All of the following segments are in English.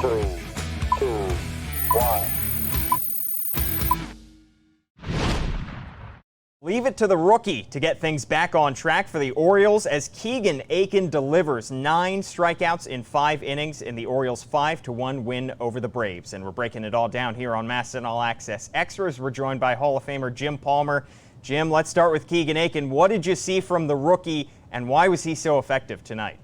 3, 2, 1. Leave it to the rookie to get things back on track for the Orioles as Keegan Akin delivers 9 strikeouts in 5 innings in the Orioles' 5-1 win over the Braves. And we're breaking it all down here on MASN All Access Extras. We're joined by Hall of Famer Jim Palmer. Jim, let's start with Keegan Akin. What did you see from the rookie, and why was he so effective tonight?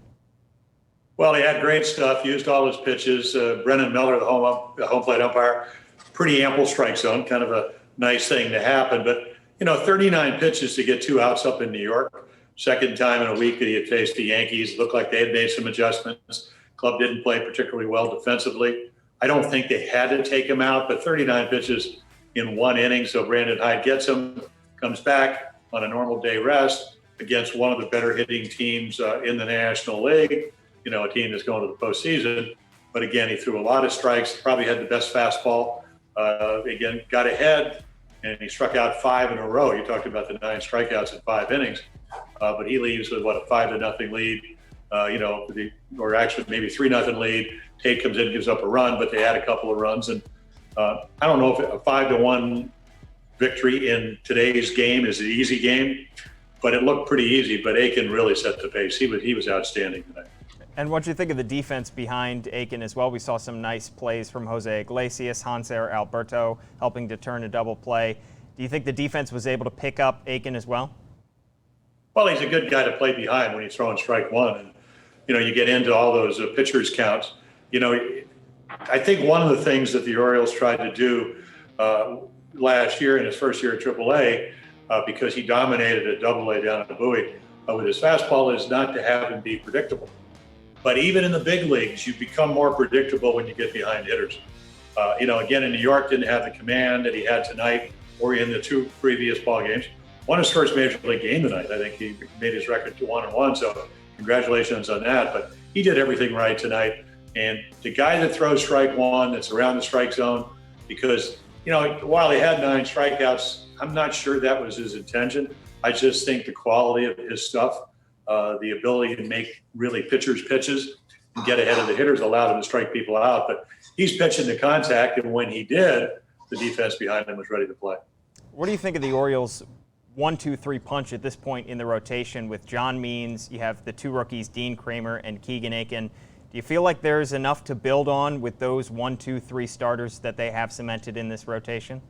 Well, he had great stuff, used all his pitches. Brennan Miller, the home plate umpire, pretty ample strike zone, kind of a nice thing to happen. But 39 pitches to get 2 outs up in New York. Second time in a week that he had faced the Yankees. Looked like they had made some adjustments. Club didn't play particularly well defensively. I don't think they had to take him out, but 39 pitches in 1 inning. So Brandon Hyde gets him, comes back on a normal day rest against one of the better hitting teams in the National League. A team that's going to the postseason. But again, he threw a lot of strikes, probably had the best fastball. Again, got ahead. And he struck out 5 in a row. You talked about the 9 strikeouts in 5 innings, but he leaves with a 5-0 lead, or actually maybe 3-0 lead. Tate comes in, gives up a run, but they had a couple of runs. And I don't know if a 5-1 victory in today's game is an easy game, but it looked pretty easy. But Akin really set the pace. He was outstanding tonight. And what do you think of the defense behind Akin as well? We saw some nice plays from Jose Iglesias, Hanser Alberto helping to turn a double play. Do you think the defense was able to pick up Akin as well? Well, he's a good guy to play behind when he's throwing strike one. And, you get into all those pitchers counts. I think one of the things that the Orioles tried to do last year in his first year at AAA, because he dominated at AA down at the Bowie with his fastball, is not to have him be predictable. But even in the big leagues, you become more predictable when you get behind hitters. Again, in New York, didn't have the command that he had tonight or in the 2 previous ball games. Won his first major league game tonight. I think he made his record to 1-1, so congratulations on that. But he did everything right tonight. And the guy that throws strike one, that's around the strike zone, because, while he had 9 strikeouts, I'm not sure that was his intention. I just think the quality of his stuff, the ability to make really pitchers' pitches and get ahead of the hitters allowed him to strike people out. But he's pitching to contact, and when he did, the defense behind him was ready to play. What do you think of the Orioles' 1-2-3 punch at this point in the rotation with John Means? You have the 2 rookies, Dean Kramer and Keegan Akin. Do you feel like there's enough to build on with those 1-2-3 starters that they have cemented in this rotation?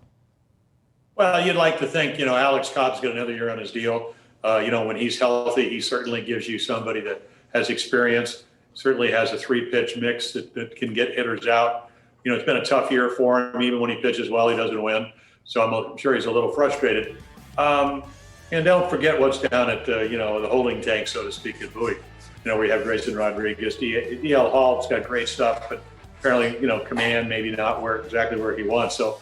Well, you'd like to think, Alex Cobb's got another year on his deal. When he's healthy, he certainly gives you somebody that has experience, certainly has a 3-pitch mix that can get hitters out. It's been a tough year for him. Even when he pitches well, he doesn't win. So I'm sure he's a little frustrated. And don't forget what's down at, the holding tank, so to speak, at Bowie. We have Grayson Rodriguez. D.L. Hall's got great stuff, but apparently, command maybe not exactly where he wants. So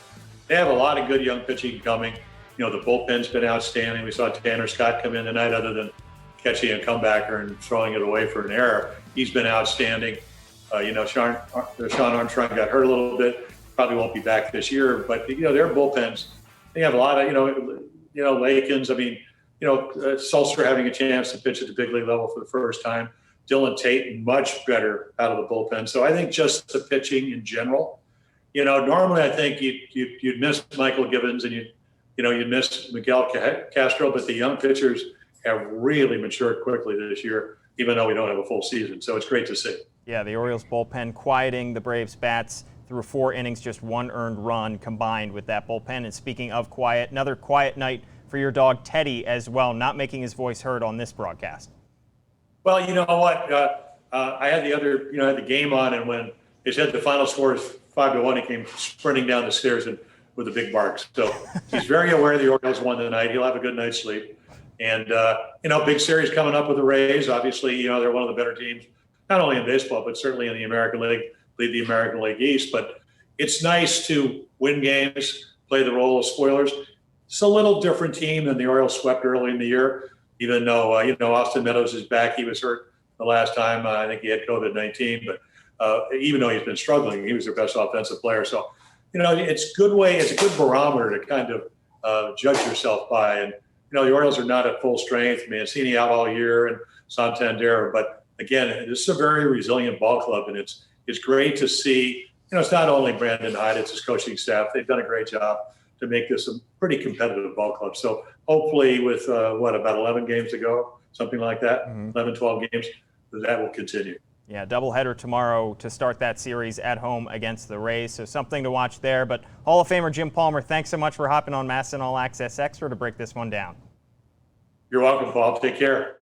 they have a lot of good young pitching coming. The bullpen's been outstanding. We saw Tanner Scott come in tonight, other than catching a comebacker and throwing it away for an error. He's been outstanding. Sean Armstrong got hurt a little bit. Probably won't be back this year. But, their bullpens, they have a lot of, Lakins. Sulster having a chance to pitch at the big league level for the first time. Dylan Tate, much better out of the bullpen. So I think just the pitching in general. Normally I think you'd miss Michael Gibbons and you'd miss Miguel Castro, but the young pitchers have really matured quickly this year, even though we don't have a full season. So it's great to see. Yeah, the Orioles bullpen quieting the Braves bats through 4 innings, just 1 earned run combined with that bullpen. And speaking of quiet, another quiet night for your dog Teddy as well, not making his voice heard on this broadcast. Well, you know what? I had had the game on, and when they said the final score is 5-1, he came sprinting down the stairs and with a big bark. So he's very aware the Orioles won tonight. He'll have a good night's sleep. And, big series coming up with the Rays. Obviously, they're one of the better teams, not only in baseball, but certainly in the American League, lead the American League East. But it's nice to win games, play the role of spoilers. It's a little different team than the Orioles swept early in the year, even though, Austin Meadows is back. He was hurt the last time. I think he had COVID-19. But even though he's been struggling, he was their best offensive player. So, it's a good barometer to kind of judge yourself by. And, the Orioles are not at full strength. Mancini out all year and Santander. But again, this is a very resilient ball club, and it's it's great to see, it's not only Brandon Hyde, it's his coaching staff. They've done a great job to make this a pretty competitive ball club. So hopefully with, about 11 games to go, something like that, 11, 12 games, that will continue. Yeah, doubleheader tomorrow to start that series at home against the Rays, so something to watch there. But Hall of Famer Jim Palmer, thanks so much for hopping on MASN All Access Extra to break this one down. You're welcome, Paul. Take care.